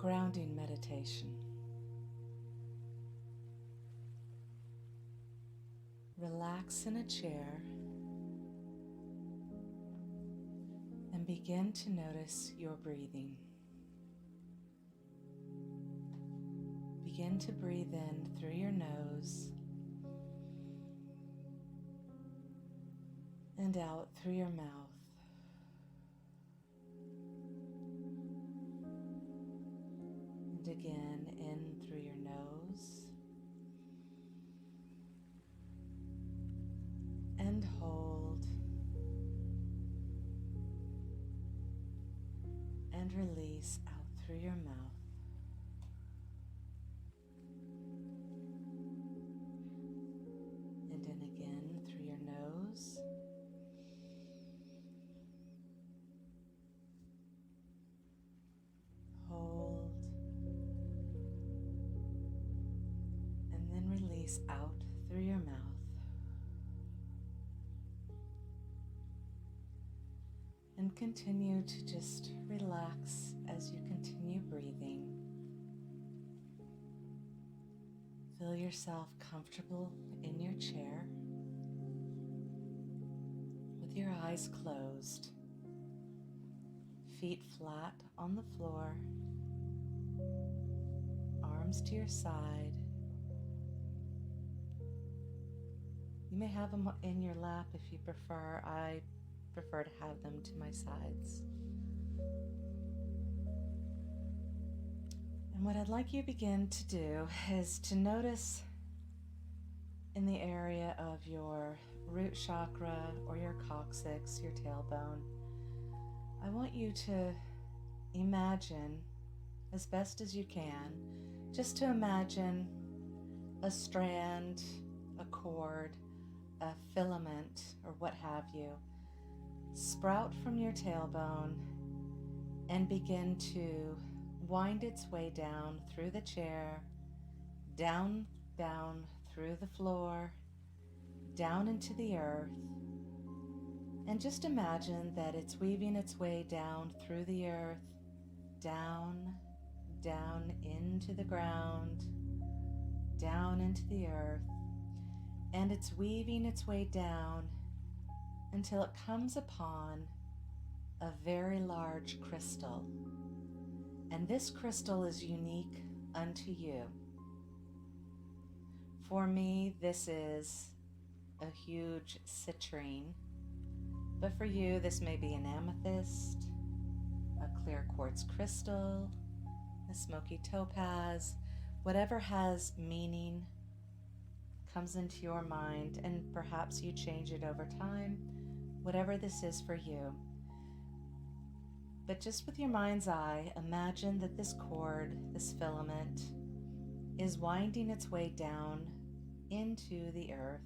grounding meditation. Relax in a chair and begin to notice your breathing. Begin to breathe in through your nose and out through your mouth. And again, in through your nose and hold and release out through your mouth. And in again through your nose hold and then release out through your mouth. And continue to just relax as you continue breathing. Feel yourself comfortable in your chair with your eyes closed, feet flat on the floor, arms to your side. You may have them in your lap if you prefer. I prefer to have them to my sides. And what I'd like you to begin to do is to notice in the area of your root chakra or your coccyx, your tailbone, I want you to imagine, as best as you can, just to imagine a strand, a cord, a filament, or what have you, sprout from your tailbone and begin to wind its way down through the chair, down through the floor, down into the earth. And just imagine that it's weaving its way down through the earth, down into the ground, down into the earth. And it's weaving its way down until it comes upon a very large crystal. And this crystal is unique unto you. For me, this is a huge citrine, but for you, this may be an amethyst, a clear quartz crystal, a smoky topaz, whatever has meaning comes into your mind, and perhaps you change it over time. Whatever this is for you. But just with your mind's eye, imagine that this cord, this filament, is winding its way down into the earth,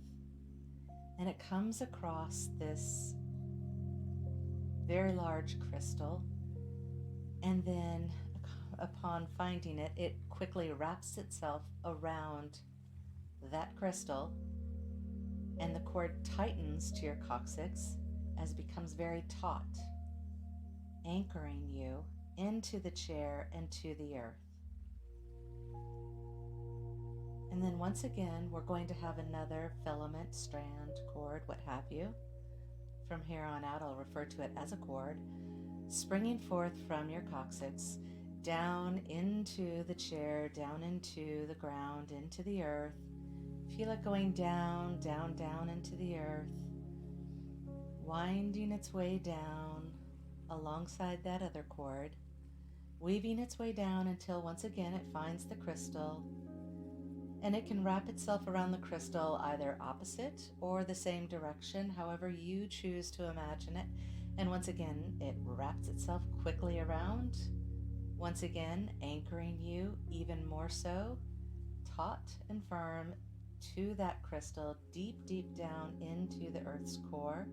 and it comes across this very large crystal, and then upon finding it, it quickly wraps itself around that crystal, and the cord tightens to your coccyx as it becomes very taut, anchoring you into the chair and to the earth. And then once again, we're going to have another filament, strand, cord, what have you. From here on out, I'll refer to it as a cord, springing forth from your coccyx, down into the chair, down into the ground, into the earth. Feel it going down into the earth, winding its way down alongside that other cord, weaving its way down until once again it finds the crystal, and it can wrap itself around the crystal either opposite or the same direction, however you choose to imagine it. And once again, it wraps itself quickly around, once again anchoring you even more so, taut and firm to that crystal, deep down into the earth's core.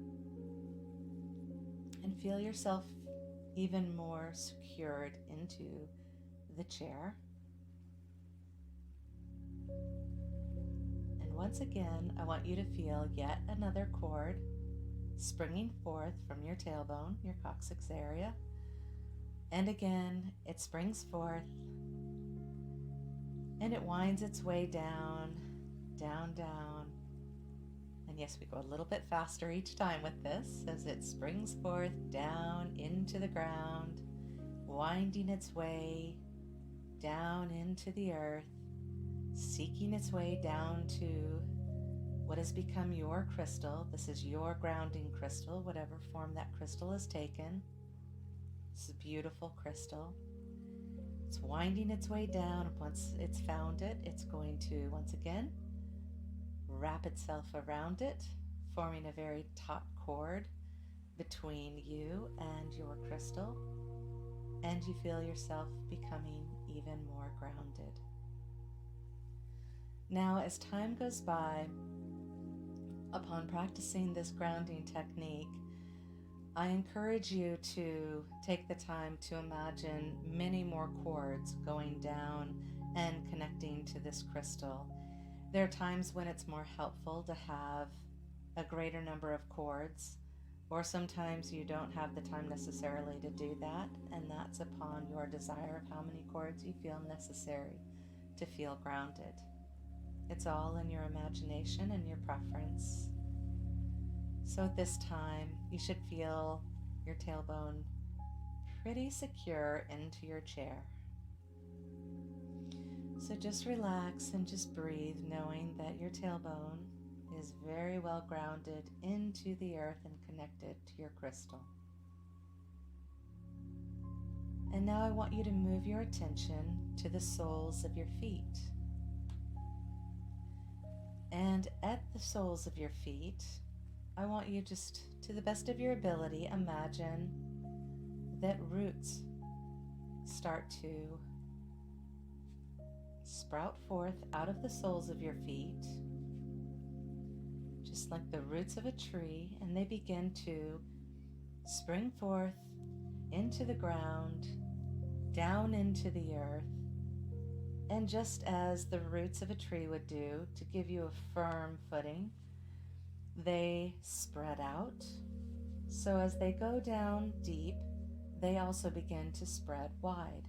And feel yourself even more secured into the chair. And once again, I want you to feel yet another cord springing forth from your tailbone, your coccyx area. And again, it springs forth And it winds its way down, down, down. And yes, we go a little bit faster each time with this as it springs forth down into the ground, winding its way down into the earth, seeking its way down to what has become your crystal. This is your grounding crystal, whatever form that crystal has taken. It's a beautiful crystal. It's winding its way down. Once it's found it, it's going to, once again, wrap itself around it, forming a very taut cord between you and your crystal, and you feel yourself becoming even more grounded. Now, as time goes by, upon practicing this grounding technique, I encourage you to take the time to imagine many more cords going down and connecting to this crystal. There are times when it's more helpful to have a greater number of cords, or sometimes you don't have the time necessarily to do that, and that's upon your desire of how many cords you feel necessary to feel grounded. It's all in your imagination and your preference. So at this time, you should feel your tailbone pretty secure into your chair. So just relax and just breathe, knowing that your tailbone is very well grounded into the earth and connected to your crystal. And now I want you to move your attention to the soles of your feet. And at the soles of your feet, I want you just, to the best of your ability, imagine that roots start to sprout forth out of the soles of your feet, just like the roots of a tree, and they begin to spring forth into the ground, down into the earth. And just as the roots of a tree would do to give you a firm footing, they spread out. So as they go down deep, they also begin to spread wide.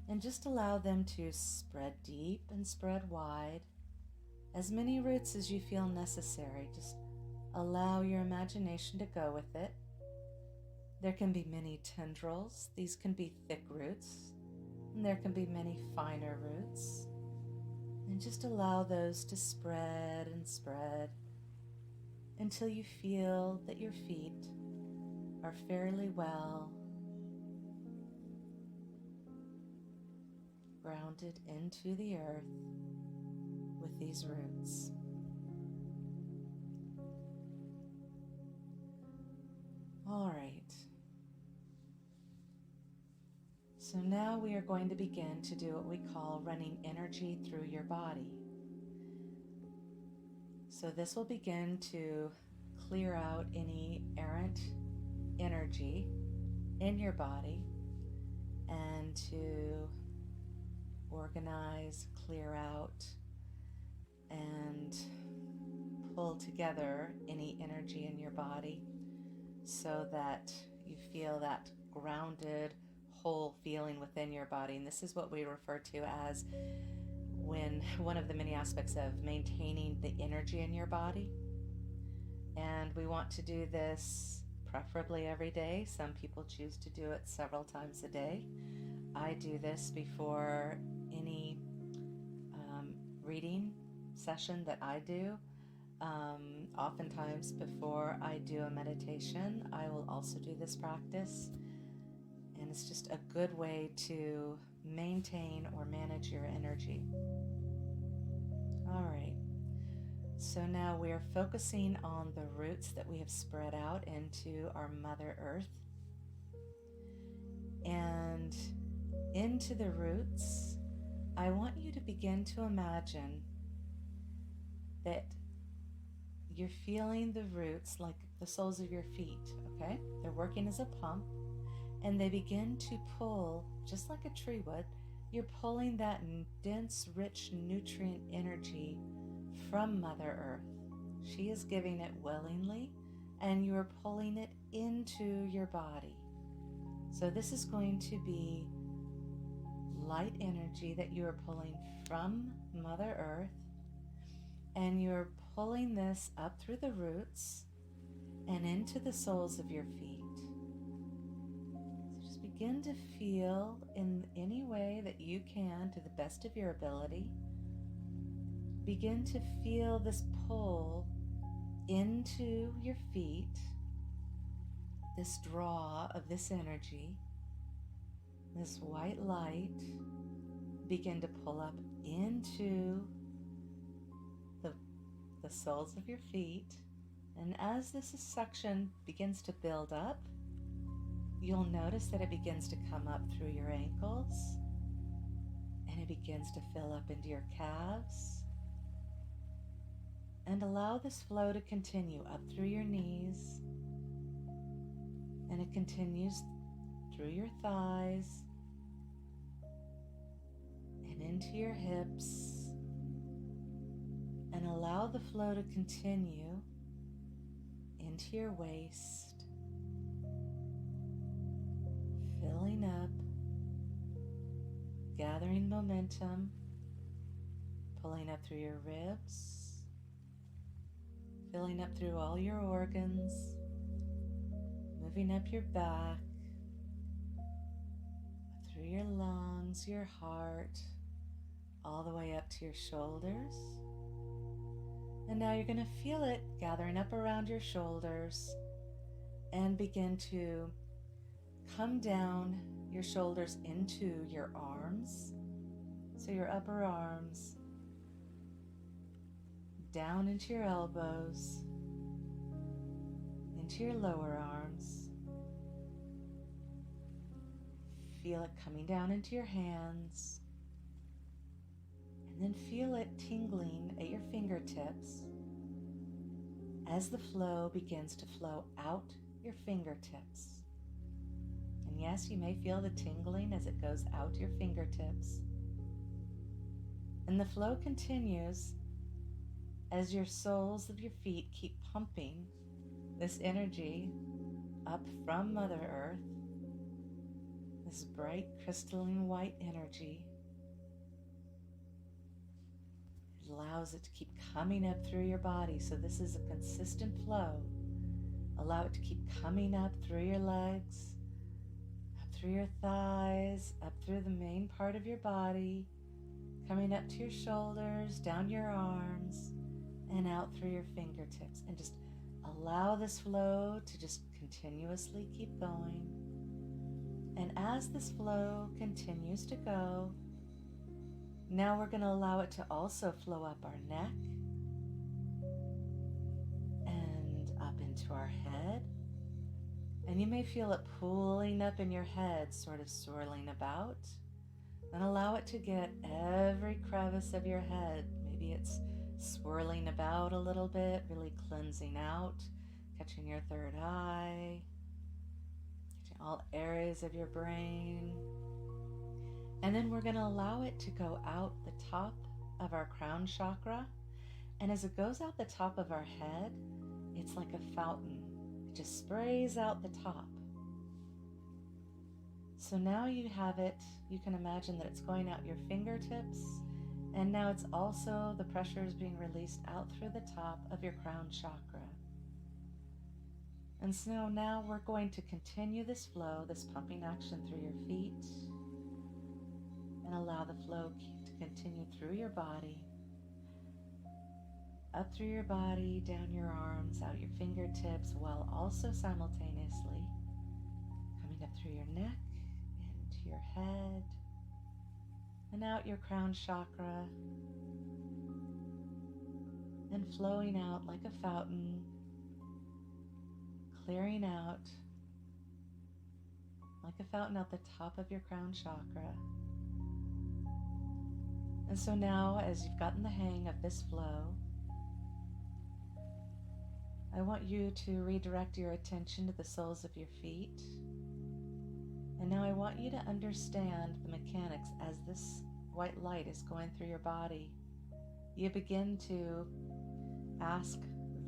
And just allow them to spread deep and spread wide, as many roots as you feel necessary. Just allow your imagination to go with it. There can be many tendrils. These can be thick roots, and there can be many finer roots. And just allow those to spread and spread until you feel that your feet are fairly well grounded into the earth with these roots. All right. So now we are going to begin to do what we call running energy through your body. So this will begin to clear out any errant energy in your body and to organize, clear out, and pull together any energy in your body so that you feel that grounded, whole feeling within your body. And this is what we refer to as one of the many aspects of maintaining the energy in your body. And we want to do this preferably every day. Some people choose to do it several times a day. I do this before any reading session that I do. Oftentimes before I do a meditation, I will also do this practice. And it's just a good way to maintain or manage your energy. All right. So now we are focusing on the roots that we have spread out into our Mother Earth. And into the roots, I want you to begin to imagine that you're feeling the roots like the soles of your feet, okay? They're working as a pump, and they begin to pull, just like a tree would. You're pulling that dense, rich, nutrient energy from Mother Earth. She is giving it willingly, and you are pulling it into your body. So this is going to be light energy that you are pulling from Mother Earth, and you're pulling this up through the roots and into the soles of your feet. So just begin to feel in any way that you can, to the best of your ability. Begin to feel this pull into your feet, this draw of this energy, this white light. Begin to pull up into the soles of your feet. And as this suction begins to build up, you'll notice that it begins to come up through your ankles, and it begins to fill up into your calves. And allow this flow to continue up through your knees, and it continues through your thighs and into your hips, and allow the flow to continue into your waist, filling up, gathering momentum, pulling up through your ribs, filling up through all your organs, moving up your back, through your lungs, your heart, all the way up to your shoulders. And now you're going to feel it gathering up around your shoulders and begin to come down your shoulders into your arms. So your upper arms, down into your elbows, into your lower arms. Feel it coming down into your hands. And then feel it tingling at your fingertips as the flow begins to flow out your fingertips. And yes, you may feel the tingling as it goes out your fingertips. And the flow continues as your soles of your feet keep pumping this energy up from Mother Earth, this bright crystalline white energy. It allows it to keep coming up through your body. So this is a consistent flow. Allow it to keep coming up through your legs, up through your thighs, up through the main part of your body, coming up to your shoulders, down your arms, and out through your fingertips. And just allow this flow to just continuously keep going. And as this flow continues to go, now we're going to allow it to also flow up our neck and up into our head. And you may feel it pooling up in your head, sort of swirling about. And allow it to get every crevice of your head. Maybe it's swirling about a little bit, really cleansing out, catching your third eye, catching all areas of your brain. And then we're going to allow it to go out the top of our crown chakra. And as it goes out the top of our head, it's like a fountain. It just sprays out the top. So now you have it, you can imagine that it's going out your fingertips, and now it's also, the pressure is being released out through the top of your crown chakra. And so now we're going to continue this flow, this pumping action through your feet, and allow the flow to continue through your body, up through your body, down your arms, out your fingertips, while also simultaneously coming up through your neck, into your head, and out your crown chakra, and flowing out like a fountain, clearing out like a fountain out the top of your crown chakra. And so now, as you've gotten the hang of this flow, I want you to redirect your attention to the soles of your feet. And now I want you to understand the mechanics as this white light is going through your body. You begin to ask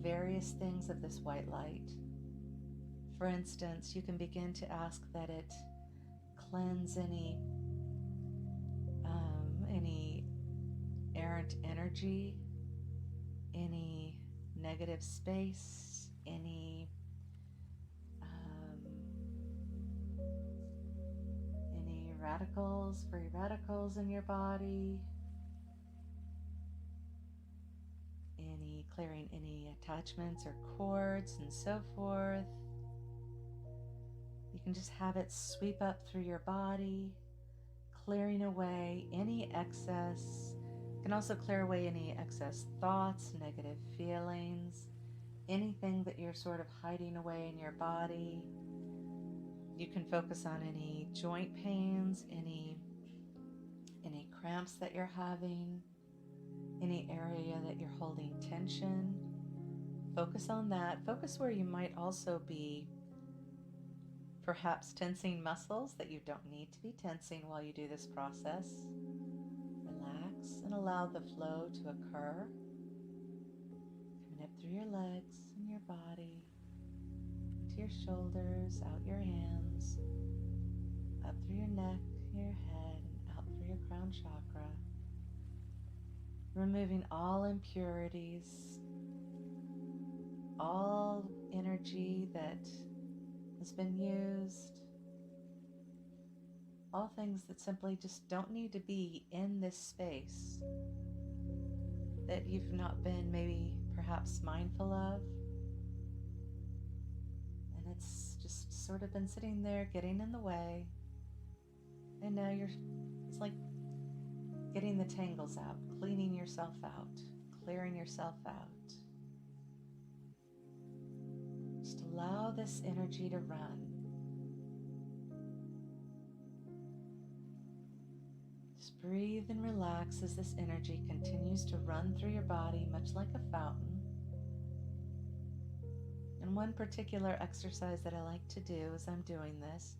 various things of this white light. For instance, you can begin to ask that it cleanse any current energy, any negative space, any radicals, free radicals in your body, clearing any attachments or cords and so forth. You can just have it sweep up through your body, clearing away any excess. You can also clear away any excess thoughts, negative feelings, anything that you're sort of hiding away in your body. You can focus on any joint pains, any cramps that you're having, any area that you're holding tension. Focus on that. Focus where you might also be perhaps tensing muscles that you don't need to be tensing while you do this process. Relax and allow the flow to occur. Coming up through your legs and your body, into your shoulders, out your hands, up through your neck, your head, and out through your crown chakra. Removing all impurities, all energy that has been used, all things that simply just don't need to be in this space, that you've not been maybe perhaps mindful of, and it's just sort of been sitting there getting in the way, and now it's like getting the tangles out, cleaning yourself out, clearing yourself out. Just allow this energy to run. Just breathe and relax as this energy continues to run through your body, much like a fountain. And one particular exercise that I like to do as I'm doing this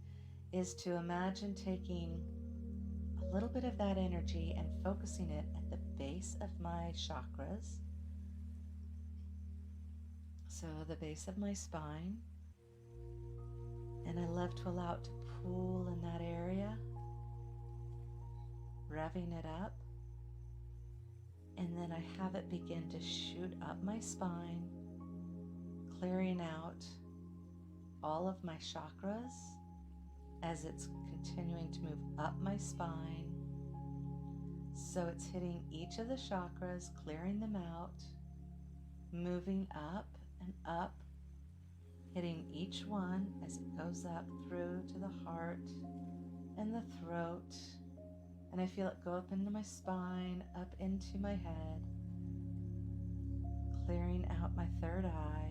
is to imagine taking a little bit of that energy and focusing it at the base of my chakras. So the base of my spine, and I love to allow it to pool in that area, revving it up, and then I have it begin to shoot up my spine, clearing out all of my chakras as it's continuing to move up my spine. So it's hitting each of the chakras, clearing them out, moving up and up, hitting each one as it goes up through to the heart and the throat. And I feel it go up into my spine, up into my head, clearing out my third eye.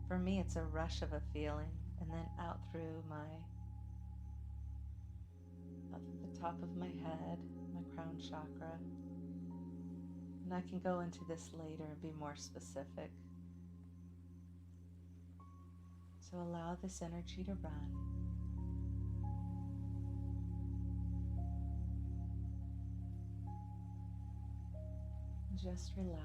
For me, it's a rush of a feeling, and then out through up the top of my head, my crown chakra. And I can go into this later and be more specific. So allow this energy to run. Just relax.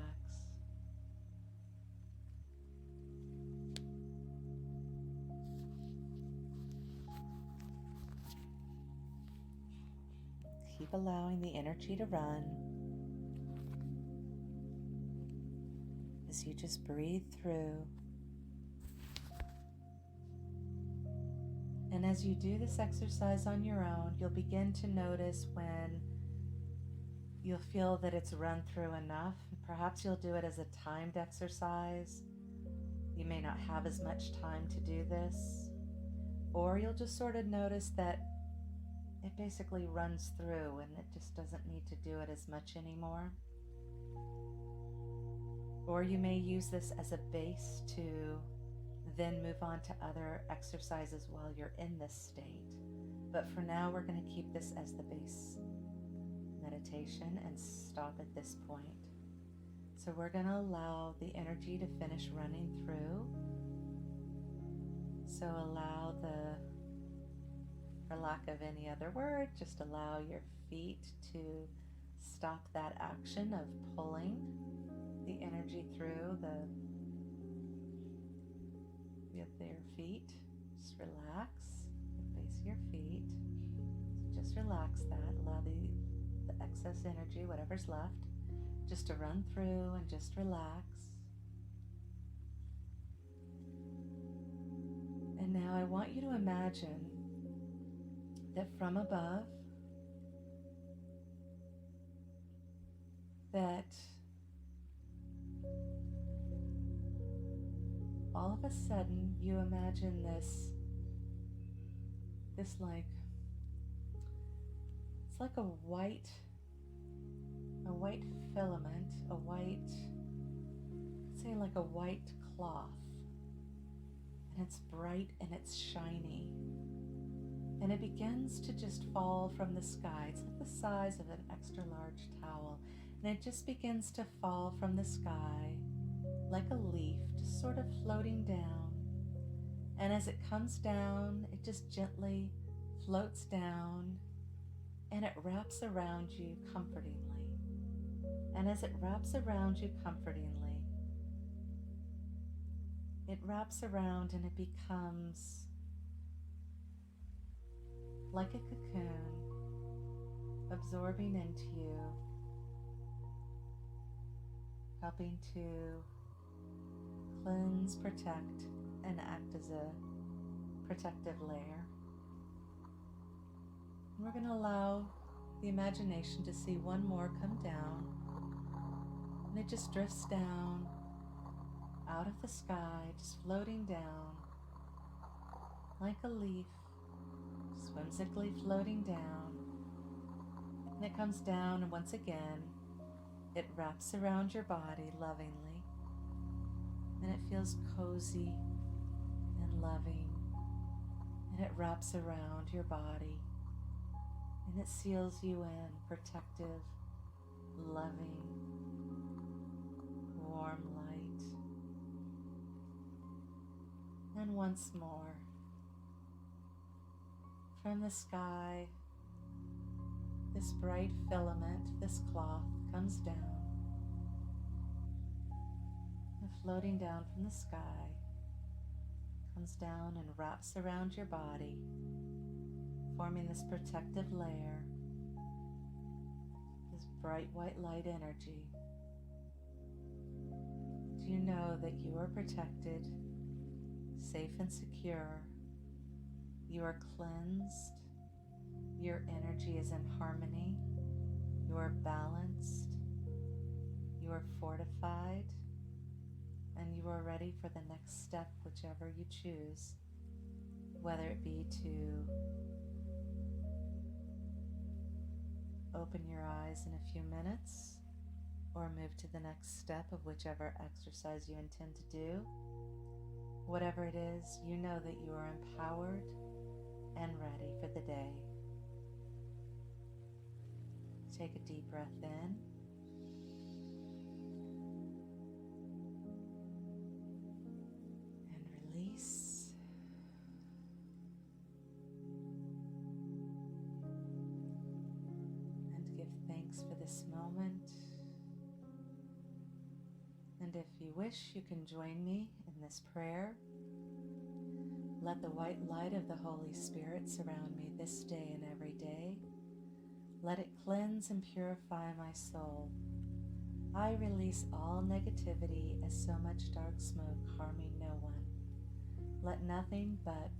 Keep allowing the energy to run as you just breathe through. And as you do this exercise on your own, you'll begin to notice when you'll feel that it's run through enough. Perhaps you'll do it as a timed exercise. You may not have as much time to do this. Or you'll just sort of notice that it basically runs through and it just doesn't need to do it as much anymore. Or you may use this as a base to then move on to other exercises while you're in this state. But for now, we're going to keep this as the base meditation and stop at this point. So we're going to allow the energy to finish running through. So allow for lack of any other word, just allow your feet to stop that action of pulling the energy through with their feet. Just relax the base of your feet. So just relax that. Allow the the excess energy, whatever's left, just to run through and just relax. And now I want you to imagine that from above, that all of a sudden you imagine this like, it's like a white filament, say like a white cloth, and it's bright and it's shiny, and it begins to just fall from the sky. It's like the size of an extra large towel, and it just begins to fall from the sky like a leaf, just sort of floating down. And as it comes down, it just gently floats down, and it wraps around you comfortingly. And as it wraps around you comfortingly, it wraps around and it becomes like a cocoon, absorbing into you, helping to cleanse, protect, and act as a protective layer. And we're going to allow the imagination to see one more come down, and it just drifts down out of the sky, just floating down like a leaf, just whimsically floating down. And it comes down, and once again it wraps around your body lovingly, and it feels cozy and loving, and it wraps around your body, and it seals you in protective, loving, warm light. And once more, from the sky, this bright filament, this cloth, comes down, and floating down from the sky, comes down and wraps around your body, forming this protective layer, this bright white light energy. Do you know that you are protected, safe and secure? You are cleansed. Your energy is in harmony. You are balanced. You are fortified. And you are ready for the next step, whichever you choose, whether it be to open your eyes in a few minutes or move to the next step of whichever exercise you intend to do. Whatever it is, you know that you are empowered and ready for the day. Take a deep breath in. And release. And give thanks for this moment. And if you wish, you can join me in this prayer. Let the white light of the Holy Spirit surround me this day and every day. Let it cleanse and purify my soul. I release all negativity as so much dark smoke harming no one. Let nothing but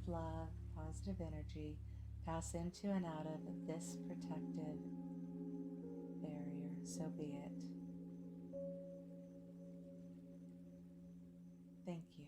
love, positive energy pass into and out of this protective barrier. So be it. Thank you.